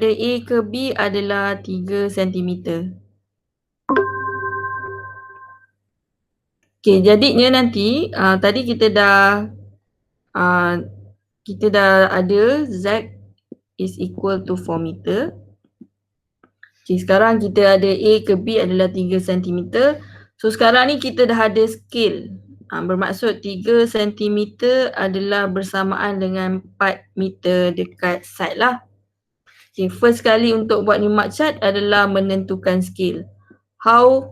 A ke B adalah 3 cm. Okay, jadinya nanti tadi kita dah ada Z is equal to 4 meter. Okay, sekarang kita ada A ke B adalah 3 cm. So sekarang ni kita dah ada scale. Bermaksud 3 cm adalah bersamaan dengan 4 meter dekat side lah. Okay, first kali untuk buat new mark chart adalah menentukan scale. How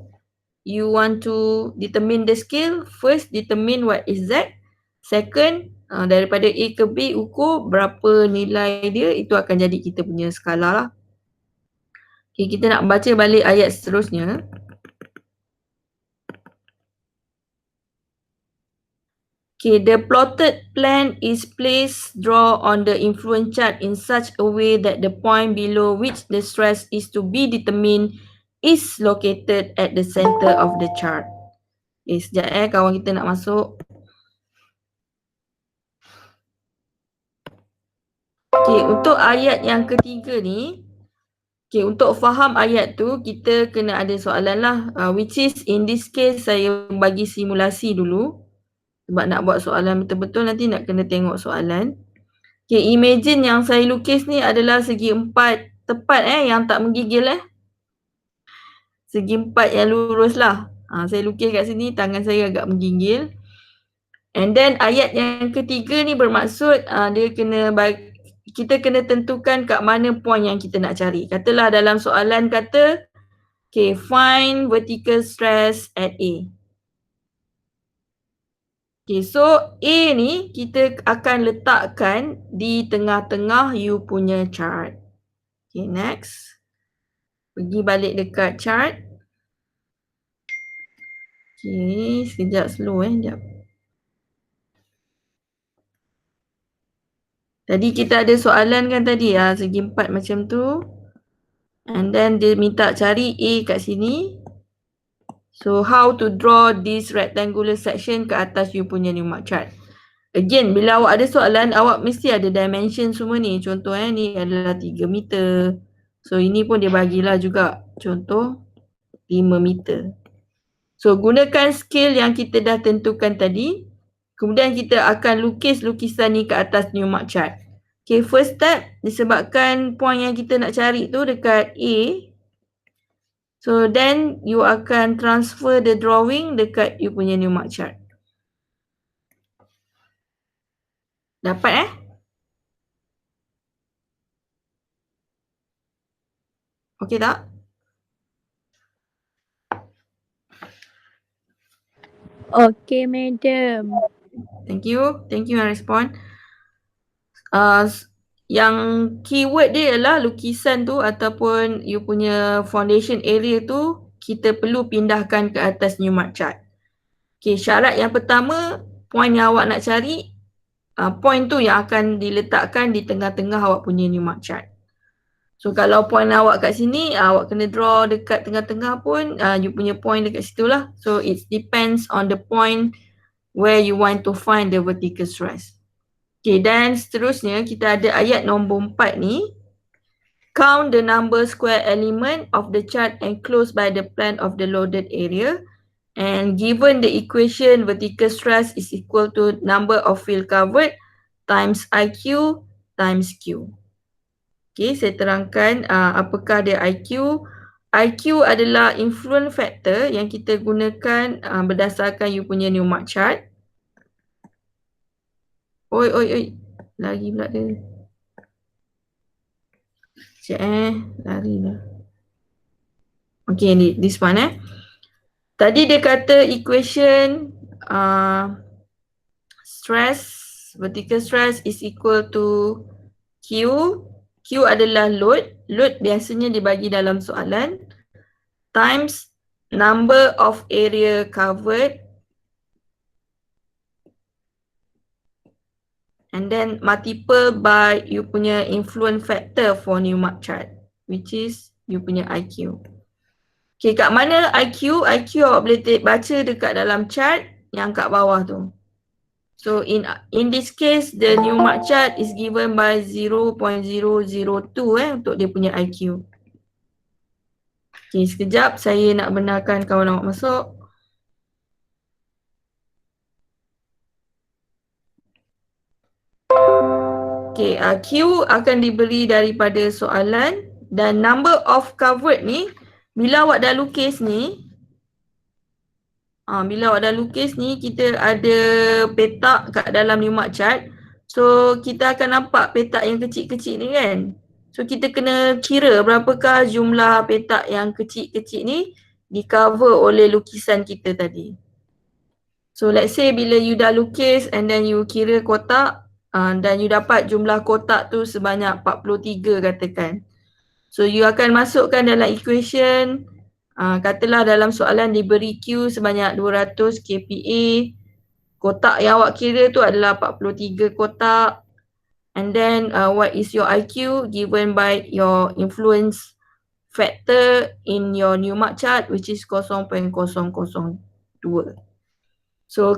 you want to determine the scale? First, determine what is Z. Second, daripada A ke B ukur berapa nilai dia, itu akan jadi kita punya skala lah. Okay, kita nak baca balik ayat seterusnya. Okay, the plotted plan is placed draw on the influence chart in such a way that the point below which the stress is to be determined is located at the center of the chart. Okay, sekejap kawan kita nak masuk. Okay, untuk ayat yang ketiga ni, okay, untuk faham ayat tu, kita kena ada soalan lah. Which is, in this case, saya bagi simulasi dulu. Sebab nak buat soalan betul-betul, nanti nak kena tengok soalan. Okay, imagine yang saya lukis ni adalah segi empat tepat yang tak menggigil Segi empat yang lurus lah. Saya lukis kat sini, tangan saya agak menggigil. And then ayat yang ketiga ni bermaksud kita kena tentukan kat mana point yang kita nak cari. Katalah dalam soalan kata, okay, find vertical stress at A. Okay, so A ni kita akan letakkan di tengah-tengah you punya chart. Okay, next. Pergi balik dekat chart. Okay, sekejap slow sekejap. Tadi kita ada soalan kan tadi, segi empat macam tu. And then dia minta cari A kat sini. So, how to draw this rectangular section ke atas you punya new mark chart. Again, bila awak ada soalan, awak mesti ada dimension semua ni. Contoh ni adalah 3 meter. So, ini pun dia bagilah juga. Contoh, 5 meter. So, gunakan scale yang kita dah tentukan tadi. Kemudian kita akan lukis lukisan ni ke atas new mark chart. Okay, first step, disebabkan point yang kita nak cari tu dekat A. So, then you akan transfer the drawing dekat you punya new mark chart. Dapat Okey tak? Okay, madam. Thank you. Thank you yang respon. Yang keyword dia ialah lukisan tu ataupun you punya foundation area tu kita perlu pindahkan ke atas new mark chart. Okay, syarat yang pertama, point yang awak nak cari, point tu yang akan diletakkan di tengah-tengah awak punya new mark chart. So kalau point awak kat sini, awak kena draw dekat tengah-tengah pun, you punya point dekat situ lah. So it depends on the point where you want to find the vertical stress. Okay, dan seterusnya kita ada ayat nombor 4 ni. Count the number square element of the chart enclosed by the plan of the loaded area. And given the equation vertical stress is equal to number of field covered times IQ times Q. Okay, saya terangkan apakah dia IQ. IQ adalah influence factor yang kita gunakan berdasarkan you punya new mark chart. Oi. Lari pula dia. Sekejap lari lah. Okay, this one Tadi dia kata equation stress, vertical stress is equal to Q. Q adalah load. Load biasanya dibagi dalam soalan. Times number of area covered. And then multiple by you punya influence factor for new mark chart. Which is you punya IQ. Okay, kat mana IQ? IQ awak boleh baca dekat dalam chart yang kat bawah tu. So in this case, the Newmark chart is given by 0.002 untuk dia punya IQ. Okay, sekejap saya nak benarkan kawan awak masuk. Okay, Q akan diberi daripada soalan dan number of covered ni, bila awak dah lukis ni, bila awak dah lukis ni, kita ada petak kat dalam Newmark chart. So, kita akan nampak petak yang kecil-kecil ni kan. So, kita kena kira berapakah jumlah petak yang kecil-kecil ni di cover oleh lukisan kita tadi. So, let's say bila you dah lukis and then you kira kotak, dan you dapat jumlah kotak tu sebanyak 43 katakan. So you akan masukkan dalam equation, katalah dalam soalan diberi Q sebanyak 200 kPa. Kotak yang awak kira tu adalah 43 kotak. And then what is your IQ given by your influence factor in your Newmark chart which is 0.002. So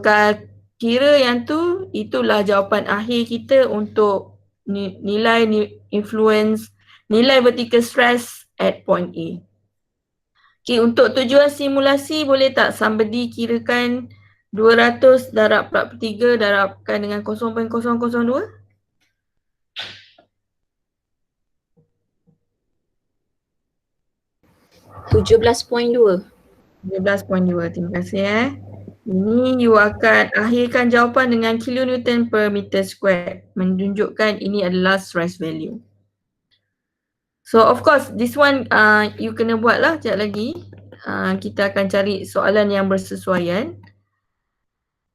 kira yang tu, itulah jawapan akhir kita untuk nilai influence, nilai vertical stress at point A. Okay, untuk tujuan simulasi boleh tak somebody kirakan 200 darab 43 darabkan dengan 0.002? 17.2. 17.2, terima kasih Ini you akan akhirkan jawapan dengan kilonewton per meter square, menunjukkan ini adalah stress value. So of course this one you kena buat lah sekejap lagi. Kita akan cari soalan yang bersesuaian.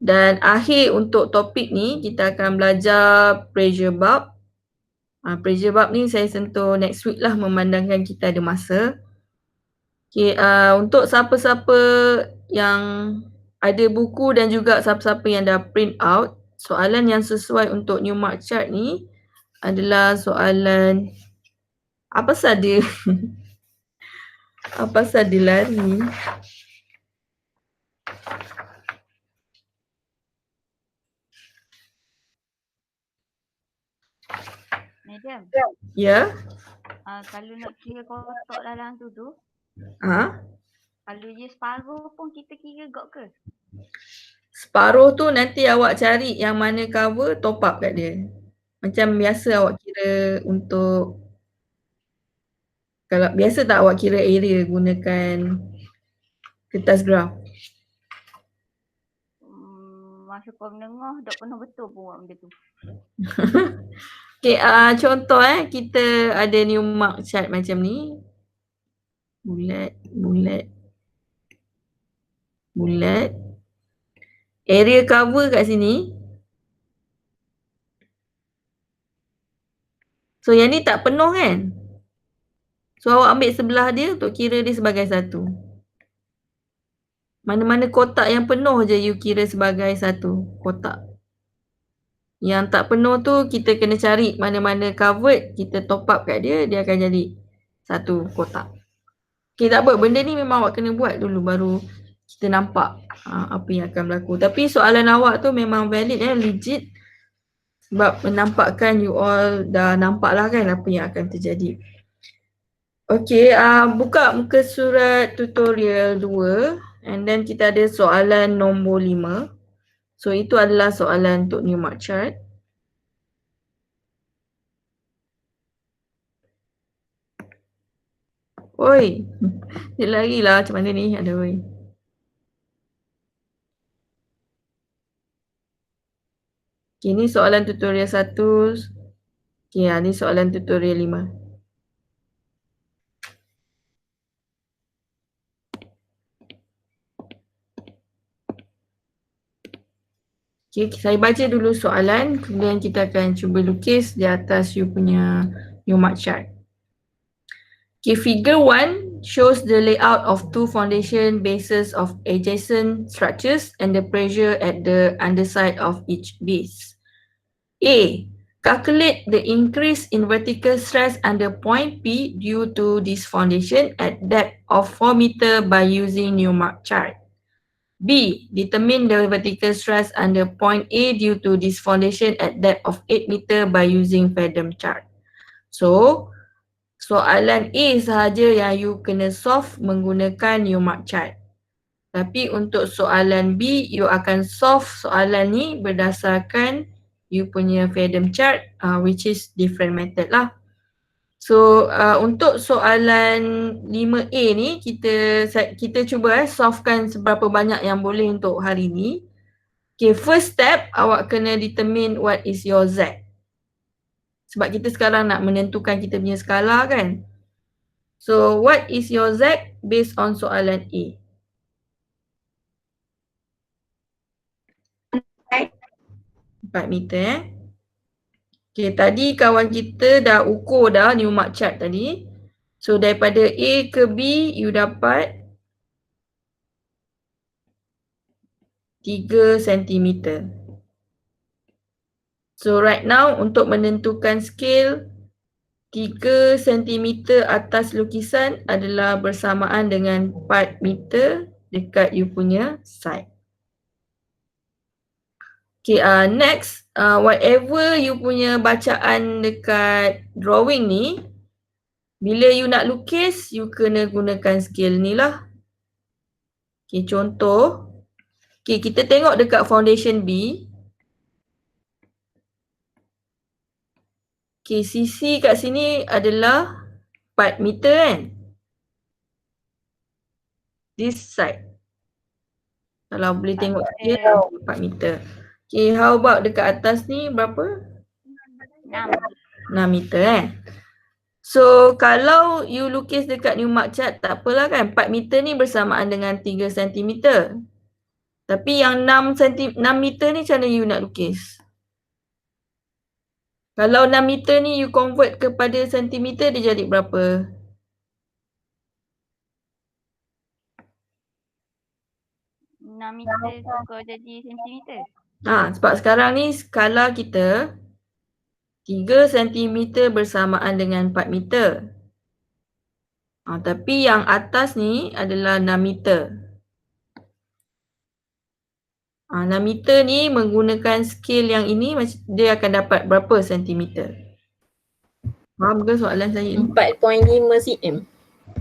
Dan akhir untuk topik ni kita akan belajar pressure bulb. Pressure bulb ni saya sentuh next week lah memandangkan kita ada masa. Okay, untuk siapa-siapa yang ada buku dan juga siapa-siapa yang dah print out, soalan yang sesuai untuk Newmark chart ni adalah soalan apa sahaja apa sahaja lari. Madam. Ya. Kalau nak kira kotak dalam tu, kalau dia separuh pun kita kira gok ke? Separuh tu nanti awak cari yang mana cover, top up kat dia. Macam biasa awak kira untuk, kalau biasa tak awak kira area gunakan kertas graf? Masa kau menengah tak pernah betul pun buat benda tu. Okay, contoh kita ada Newmark chart macam ni. Bulat. Area cover kat sini. So yang ni tak penuh kan? So awak ambil sebelah dia untuk kira dia sebagai satu. Mana-mana kotak yang penuh je you kira sebagai satu kotak. Yang tak penuh tu kita kena cari mana-mana covered, kita top up kat dia, dia akan jadi satu kotak. Okay, tak apa, benda ni memang awak kena buat dulu baru kita nampak apa yang akan berlaku. Tapi soalan awak tu memang valid legit. Sebab menampakkan you all dah nampak lah kan apa yang akan terjadi. Okay, buka muka surat tutorial 2 and then kita ada soalan nombor 5. So itu adalah soalan untuk Newmark chart. Oi, dia lari lah macam mana ni, ada oi. Okay, ni soalan tutorial 1. Okay, ni soalan tutorial 5. Okay, saya baca dulu soalan, kemudian kita akan cuba lukis di atas you punya Newmark chart. Okay, figure 1 shows the layout of two foundation bases of adjacent structures and the pressure at the underside of each base. A. Calculate the increase in vertical stress under point P due to this foundation at depth of 4 meter by using Newmark chart. B. Determine the vertical stress under point A due to this foundation at depth of 8 meter by using Fedem chart. So, soalan A sahaja yang you kena solve menggunakan Newmark chart. Tapi untuk soalan B, you akan solve soalan ni berdasarkan you punya Fedem chart, which is different method lah. So untuk soalan 5A ni kita cuba solvekan seberapa banyak yang boleh untuk hari ni. Okay, first step awak kena determine what is your Z. Sebab kita sekarang nak menentukan kita punya skala kan. So what is your Z based on soalan A? 4 meter Okay, tadi kawan kita dah ukur dah Newmark chart tadi. So daripada A ke B you dapat 3 cm. So right now untuk menentukan scale 3 cm atas lukisan adalah bersamaan dengan 4 meter dekat you punya side. Okay, next, whatever you punya bacaan dekat drawing ni, bila you nak lukis, you kena gunakan scale ni lah. Okay, contoh. Okay, kita tengok dekat foundation B. Okay, sisi kat sini adalah 4 meter kan? This side. Kalau boleh tengok scale 4 meter. Okay, how about dekat atas ni berapa? 6 meter kan? So, kalau you lukis dekat Newmark chart tak apalah kan? 4 meter ni bersamaan dengan 3 cm. Tapi yang 6 meter ni macam mana you nak lukis? Kalau 6 meter ni you convert kepada sentimeter dia jadi berapa? meter tukar jadi sentimeter. Sebab sekarang ni skala kita 3 cm bersamaan dengan 4 meter. Tapi yang atas ni adalah 6 meter. 6 meter ni menggunakan scale yang ini dia akan dapat berapa sentimeter? Faham ke soalan saya ni? 4.5 cm.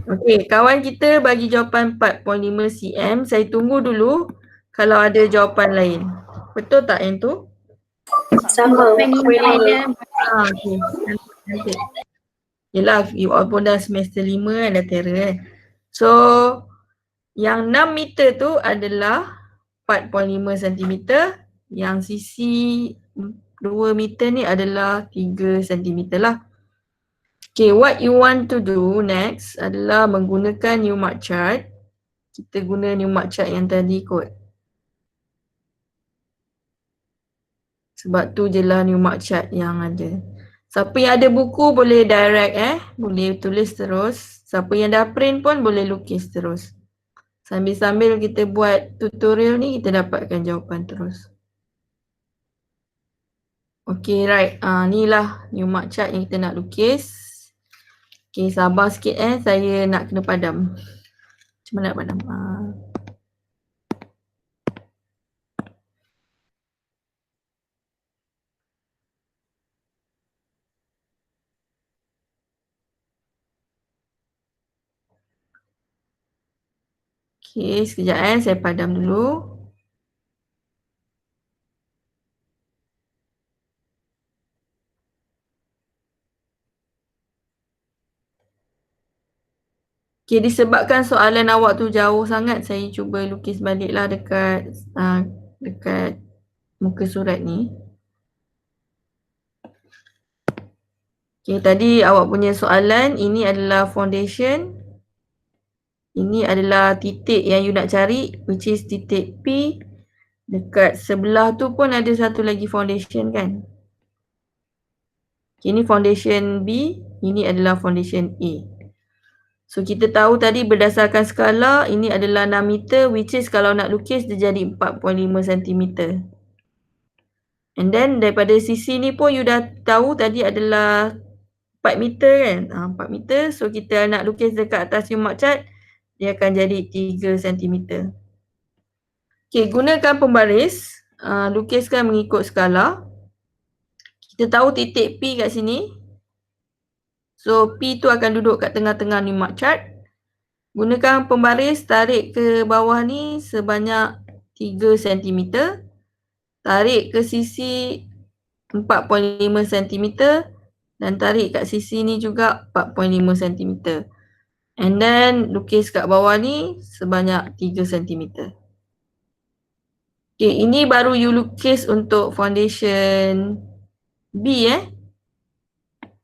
Okey, kawan kita bagi jawapan 4.5 cm. Saya tunggu dulu kalau ada jawapan lain. Betul tak yang tu? Sama. Okey. Nanti. Yelah, you all pun dah semester 5 kan, dah terror kan. So, yang 6 meter tu adalah 4.5 cm. Yang sisi 2 meter ni adalah 3 cm lah. Okay, what you want to do next adalah menggunakan Newmark chart. Kita guna Newmark chart yang tadi kot. Sebab tu je lah Newmark chart yang ada. Siapa yang ada buku boleh direct boleh tulis terus. Siapa yang dah print pun boleh lukis terus. Sambil-sambil kita buat tutorial ni kita dapatkan jawapan terus. Okay, right. Ni lah Newmark chart yang kita nak lukis. Okay, sabar sikit saya nak kena padam. Macam mana nak padam? Okay, sekejap saya padam dulu. Okay, disebabkan soalan awak tu jauh sangat, saya cuba lukis baliklah dekat muka surat ni. Okay, tadi awak punya soalan, ini adalah foundation. Ini adalah titik yang you nak cari, which is titik P. Dekat sebelah tu pun ada satu lagi foundation kan. Okay, ini foundation B, ini adalah foundation A. So kita tahu tadi berdasarkan skala ini adalah 6 meter, which is kalau nak lukis dia jadi 4.5 cm. And then daripada sisi ni pun you dah tahu tadi adalah 4 meter kan. 4 meter, so kita nak lukis dekat atas Newmark chart dia akan jadi 3 cm. Okay, gunakan pembaris. Lukiskan mengikut skala. Kita tahu titik P kat sini. So, P tu akan duduk kat tengah-tengah ni mark chart. Gunakan pembaris, tarik ke bawah ni sebanyak 3 cm. Tarik ke sisi 4.5 cm. Dan tarik kat sisi ni juga 4.5 cm. And then, lukis kat bawah ni sebanyak 3 cm. Okay, ini baru you lukis untuk foundation B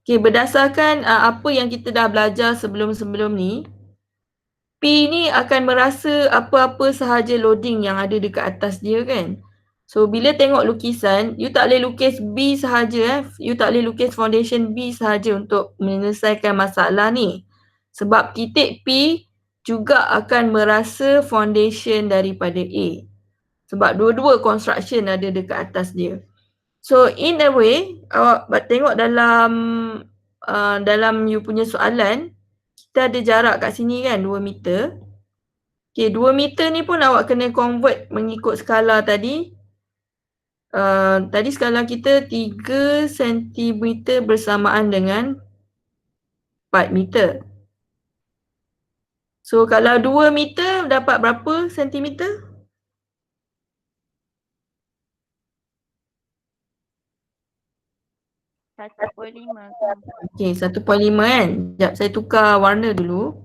Okay, berdasarkan apa yang kita dah belajar sebelum-sebelum ni, P ni akan merasa apa-apa sahaja loading yang ada dekat atas dia kan. So, bila tengok lukisan, you tak boleh lukis B sahaja You tak boleh lukis foundation B sahaja untuk menyelesaikan masalah ni. Sebab titik P juga akan merasa foundation daripada A. Sebab dua-dua construction ada dekat atas dia. So in a way, awak tengok dalam you punya soalan, kita ada jarak kat sini kan 2 meter. Okay, 2 meter ni pun awak kena convert mengikut skala tadi. Tadi skala kita 3 cm bersamaan dengan 4 meter. So kalau 2 meter dapat berapa sentimeter? 1.5 kan. Okay, 1.5 kan. Sekejap saya tukar warna dulu.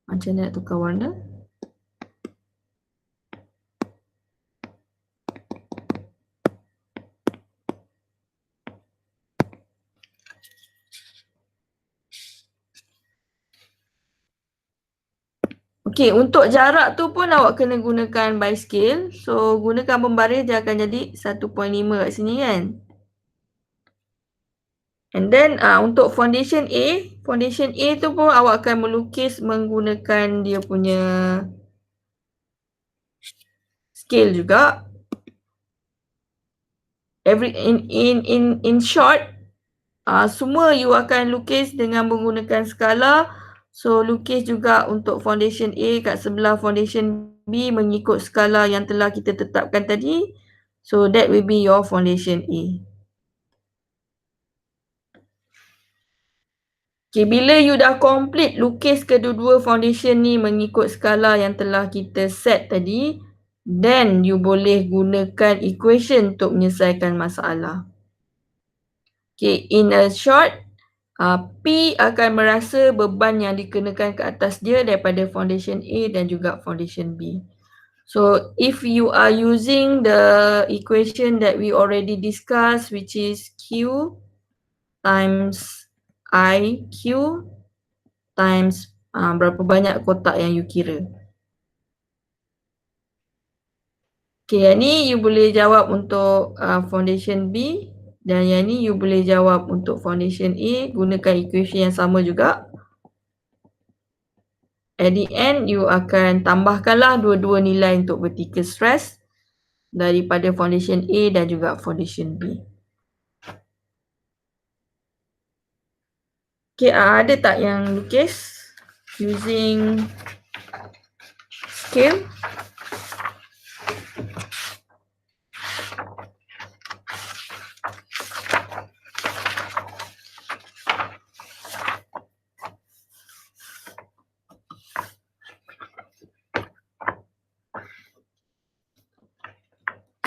Macam mana nak tukar warna? Okay, untuk jarak tu pun awak kena gunakan by scale. So, gunakan pembaris dia akan jadi 1.5 kat sini kan. And then untuk foundation A tu pun awak akan melukis menggunakan dia punya scale juga. In short, semua you akan lukis dengan menggunakan skala. So, lukis juga untuk foundation A kat sebelah foundation B mengikut skala yang telah kita tetapkan tadi. So, that will be your foundation A. Okay, bila you dah complete lukis kedua-dua foundation ni mengikut skala yang telah kita set tadi, then you boleh gunakan equation untuk menyelesaikan masalah. Okay, in a short, P akan merasa beban yang dikenakan ke atas dia daripada foundation A dan juga foundation B. So, if you are using the equation that we already discussed, which is Q times IQ times berapa banyak kotak yang you kira. Okay, yang ni you boleh jawab untuk foundation B dan yang ni you boleh jawab untuk foundation A gunakan equation yang sama juga. At the end, you akan tambahkanlah dua-dua nilai untuk vertical stress daripada foundation A dan juga foundation B. Okay, ada tak yang lukis using scale?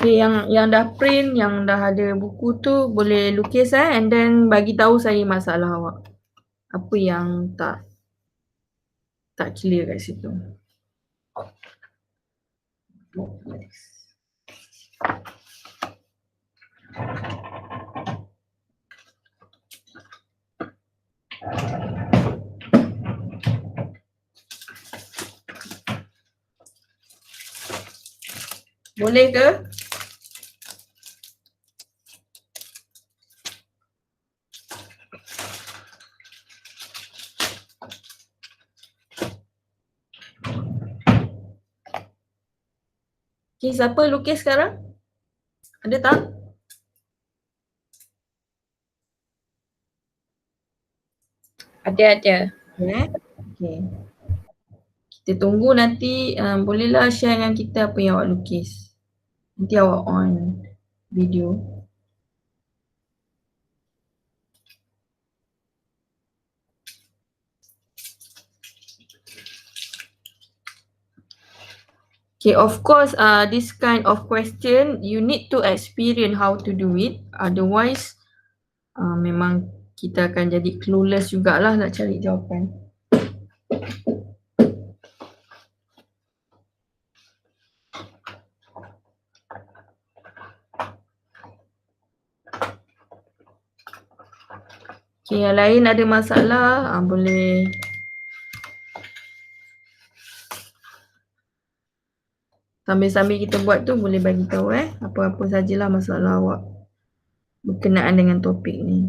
Okay, yang dah print, yang dah ada buku tu boleh lukis and then bagi tahu saya masalah awak. Apa yang tak clear kat situ. Boleh ke? Okay, siapa lukis sekarang? Ada tak? Ada. Okay. Okay. Kita tunggu nanti bolehlah share dengan kita apa yang awak lukis. Nanti awak on video. Okay, of course this kind of question you need to experience how to do it. Otherwise memang kita akan jadi clueless jugalah nak cari jawapan. Okay, yang lain ada masalah boleh sambil-sambil kita buat tu boleh bagi tahu apa-apa sajalah masalah awak berkenaan dengan topik ni.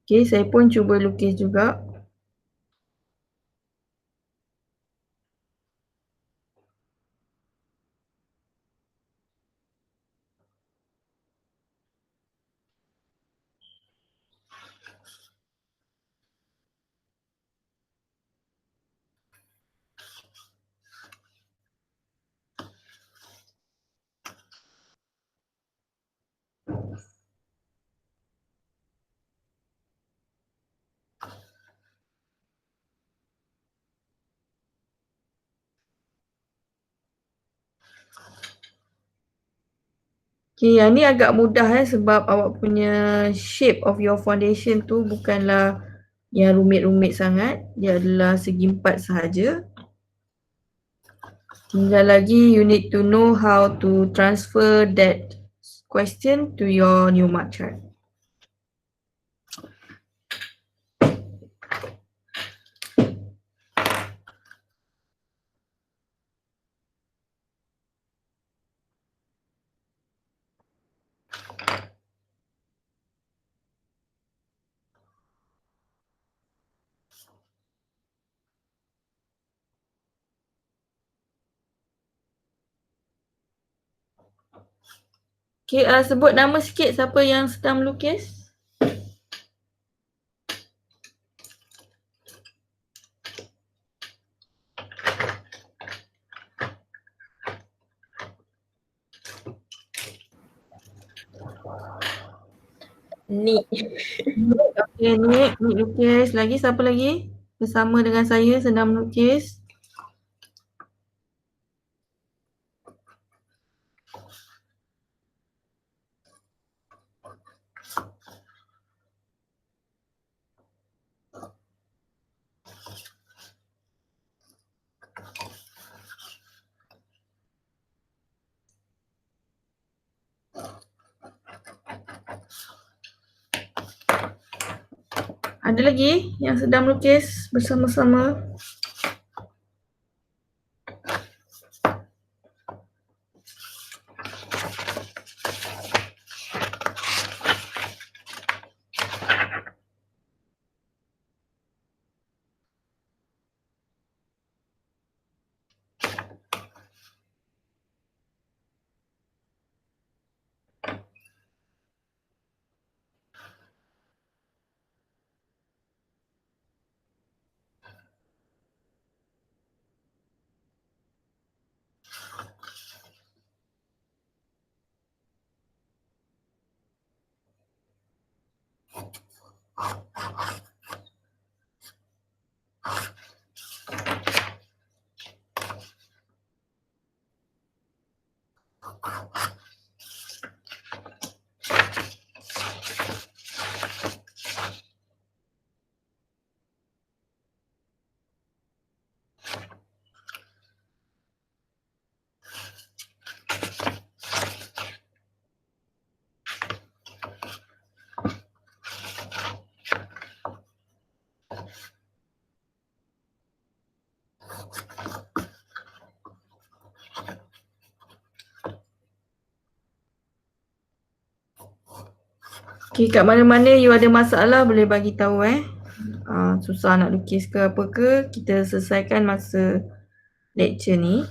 Okay, saya pun cuba lukis juga. Okay, yang ni agak mudah sebab awak punya shape of your foundation tu bukanlah yang rumit-rumit sangat. Dia adalah segi empat sahaja. Tinggal lagi you need to know how to transfer that question to your new mark chart. Okay, sebut nama sikit siapa yang sedang melukis. Ni. Okay, Nik lukis. Lagi siapa lagi? Bersama dengan saya sedang melukis. Ada lagi yang sedang melukis bersama-sama? Okay, kat mana-mana you ada masalah boleh bagi tahu susah nak lukis ke apa ke, kita selesaikan masa lecture ni.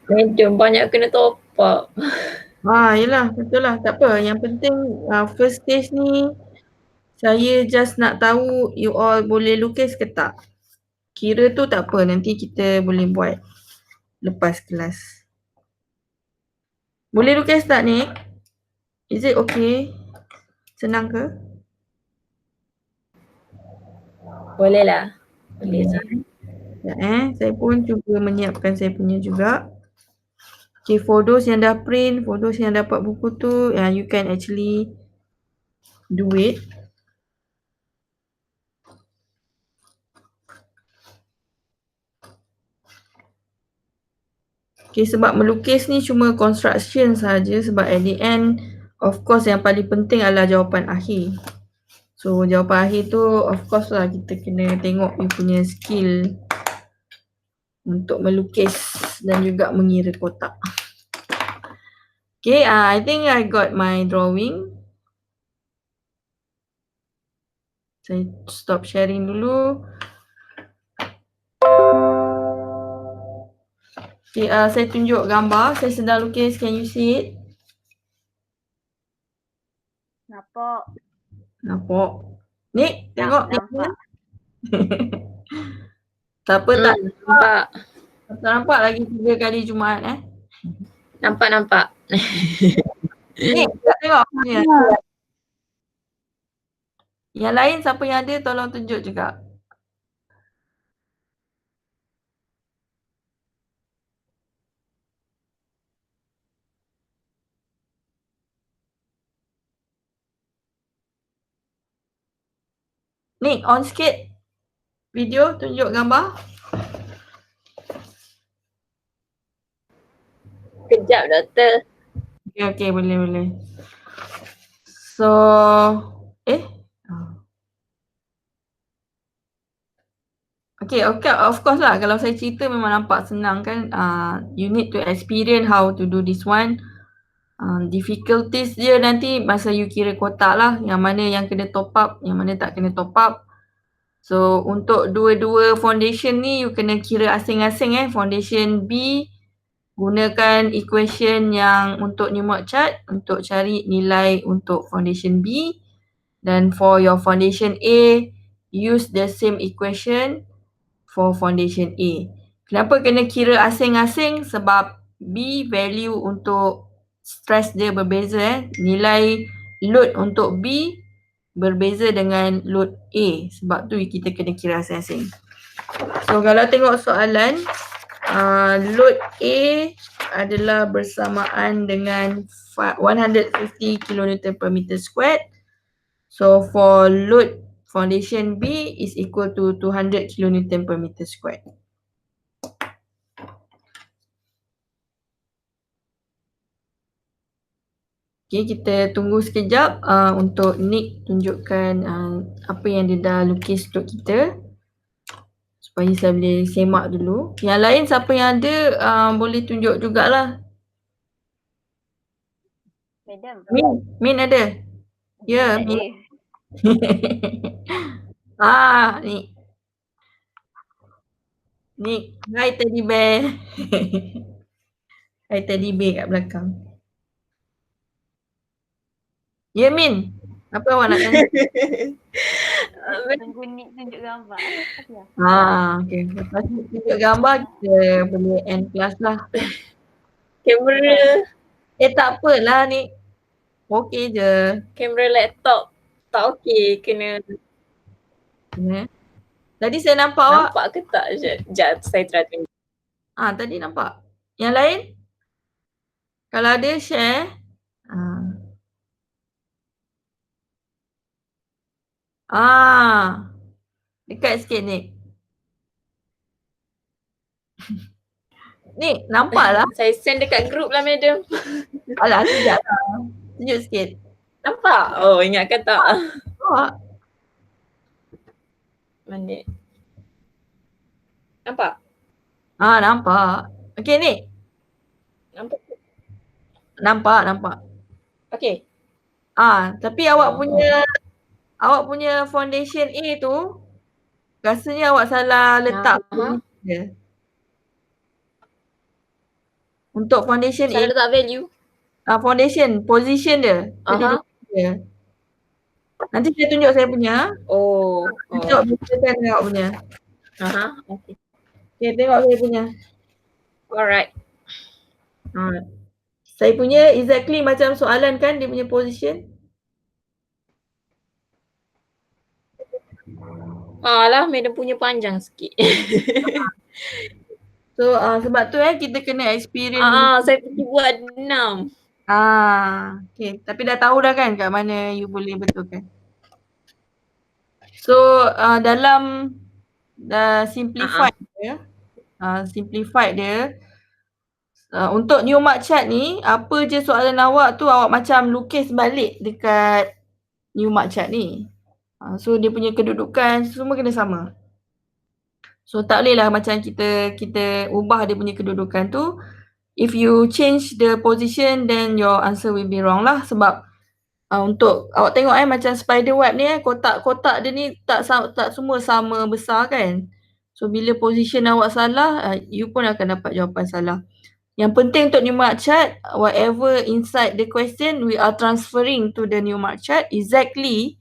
Medium banyak kena top up. Yelah, betul lah. Tak apa. Yang penting first stage ni saya just nak tahu you all boleh lukis ke tak. Kira tu tak apa. Nanti kita boleh buat lepas kelas. Boleh lukis tak ni? Is it okay? Senang ke? Boleh lah. Boleh je. Sekejap saya pun cuba menyiapkan saya punya juga. Okay, for those yang dah print, for those yang dapat buku tu, you can actually do it. Okay, sebab melukis ni cuma construction saja, sebab at the end, of course yang paling penting adalah jawapan akhir. So jawapan akhir tu of course lah kita kena tengok you punya skill untuk melukis dan juga mengira kotak. Okay, I think I got my drawing. Saya stop sharing dulu. Okay, saya tunjuk gambar. Saya sedang lukis. Can you see it? Nampak. Nampak? Ni, tengok. Nampak. Tak apa, tak Nampak. tak nampak lagi 3 kali Jumaat Nampak. Ni, tengok punya. Yang lain siapa yang ada tolong tunjuk juga. Ni, on sikit. Video, tunjuk gambar. Kejap doktor. Okay, boleh. So, Okay, of course lah. Kalau saya cerita memang nampak senang kan. You need to experience how to do this one. Difficulties dia nanti masa you kira kotak lah. Yang mana yang kena top up, yang mana tak kena top up. So, untuk dua-dua foundation ni, you kena kira asing-asing Foundation B, gunakan equation yang untuk Newmark chart untuk cari nilai untuk foundation B. Dan for your foundation A, use the same equation for foundation A. Kenapa kena kira asing-asing? Sebab B value untuk stress dia berbeza Nilai load untuk B berbeza dengan load A. Sebab tu kita kena kira asing-asing. So kalau tengok soalan, load A adalah bersamaan dengan 150 kN per meter squared. So for load foundation B is equal to 200 kN per meter squared. Okay, kita tunggu sekejap untuk Nick tunjukkan apa yang dia dah lukis untuk kita. Supaya saya boleh semak dulu. Yang lain siapa yang ada boleh tunjuk jugalah. Madam. Min ada? Ya, Min. Ni. Ni, hai teddy bear. Hai teddy bear kat belakang. Ya, Min. Apa awak nak tanya? Tunggu Nik tunjuk gambar. Okay. Lepas tu tunjuk gambar, kita boleh end kelas lah. Kamera. Tak apalah ni. Okey je. Kamera laptop. Tak okey. Kena. Tadi saya nampak awak. Nampak ke tak? Sekejap saya try tunjuk. Tadi nampak. Yang lain? Kalau ada share. Dekat sikit ni. Ni nampak lah. Saya send dekat group lah madam. Alah sekejap lah. Tunjuk sikit. Nampak? Oh ingatkan tak? Mana? Nampak? Nampak. Okey ni. Nampak. Okey. Tapi awak punya foundation A tu rasanya awak salah letak dia. Untuk foundation Cara letak value. foundation, position dia. Kedudukan dia. Nanti saya tunjuk saya punya. Oh. Tunjuk saya tengok punya. Okay. Okay, tengok saya punya. Alright. Saya punya exactly macam soalan kan dia punya position. Alah, madam punya panjang sikit. So sebab tu kita kena experience. Saya pergi buat 6. Okay. Tapi dah tahu dah kan kat mana you boleh betulkan. So dalam simplified dia, untuk new mark chart ni, apa je soalan awak tu awak macam lukis balik dekat new mark chart ni. So dia punya kedudukan semua kena sama. So tak boleh lah macam kita ubah dia punya kedudukan tu. If you change the position then your answer will be wrong lah sebab untuk awak tengok macam spider web ni kotak-kotak dia ni tak semua sama besar kan. So bila position awak salah, you pun akan dapat jawapan salah. Yang penting untuk new mark chart, whatever inside the question, we are transferring to the new mark chart exactly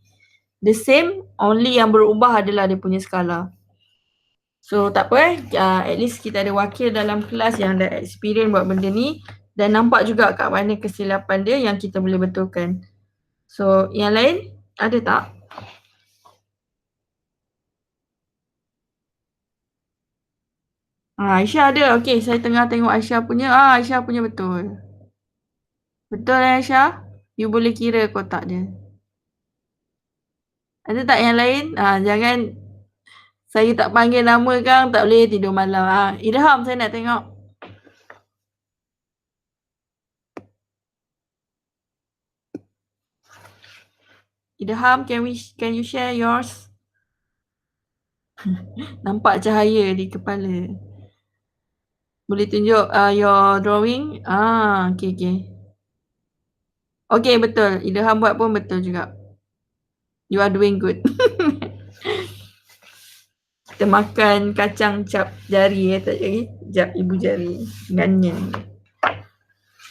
the same, only yang berubah adalah dia punya skala. So tak apa at least kita ada wakil dalam kelas yang dah experience buat benda ni dan nampak juga kat mana kesilapan dia yang kita boleh betulkan. So yang lain ada tak? Aisyah ada. Okay, saya tengah tengok Aisyah punya. Aisyah punya betul. Betul Aisyah? You boleh kira kotak dia. Ada tak yang lain? Jangan saya tak panggil nama kan tak boleh tidur malam. Ilham saya nak tengok. Ilham, can you share yours? Nampak cahaya di kepala. Boleh tunjuk your drawing? Okay. Okay, betul. Ilham buat pun betul juga. You are doing good. Kita makan kacang cap jari tak lagi. Jap ibu jari. Ganyan.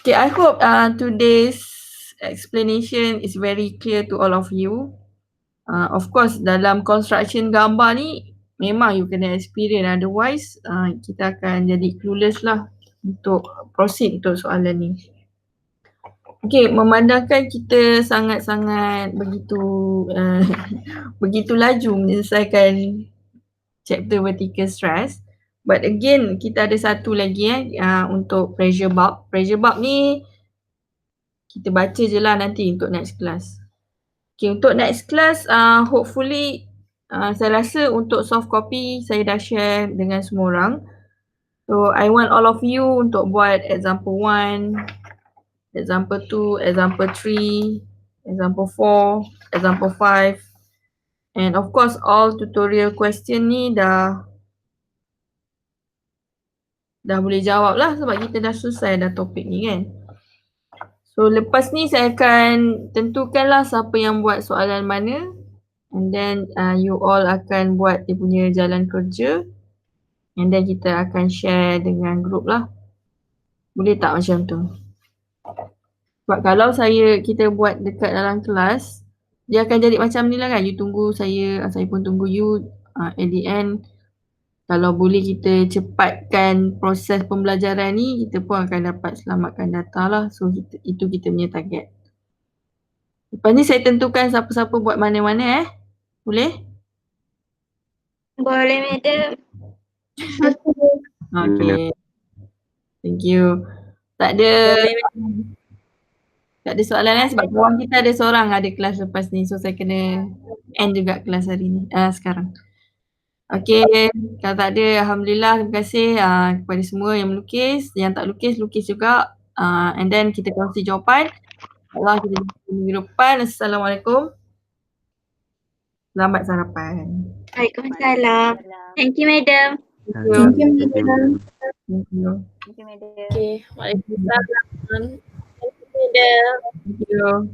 Okay, I hope today's explanation is very clear to all of you. Of course, dalam construction gambar ni memang you kena experience, otherwise kita akan jadi clueless lah untuk proceed untuk soalan ni. Okay, memandangkan kita sangat-sangat begitu laju menyelesaikan chapter vertical stress, but again kita ada satu lagi untuk pressure bulb. Pressure bulb ni kita baca je lah nanti untuk next class. Okay, untuk next class hopefully saya rasa untuk soft copy saya dah share dengan semua orang. So I want all of you untuk buat example 1, example 2, example 3, example 4, example 5. And of course all tutorial question ni dah boleh jawab lah sebab kita dah selesai dah topik ni kan. So lepas ni saya akan tentukan lah siapa yang buat soalan mana. And then you all akan buat dia punya jalan kerja. And then kita akan share dengan group lah. Boleh tak macam tu? Sebab kalau kita buat dekat dalam kelas, dia akan jadi macam ni lah kan. You tunggu saya pun tunggu you. At the end, kalau boleh kita cepatkan proses pembelajaran ni, kita pun akan dapat selamatkan data lah. So itu kita punya target. Lepas ni saya tentukan siapa-siapa buat mana-mana Boleh? Boleh, madam. Okay. Thank you. Tak ada soalan sebab kawan kita ada seorang ada kelas lepas ni. So saya kena end juga kelas hari ni. Sekarang. Okay. Kalau tak ada, alhamdulillah, terima kasih kepada semua yang melukis. Yang tak lukis juga. And then kita kongsi jawapan. Allah kita jumpa minggu depan. Assalamualaikum. Selamat sarapan. Waalaikumsalam. Thank you, madam. Thank you. Thank you, madam. Okay. Waalaikumsalam. Thank you, madam. Thank you.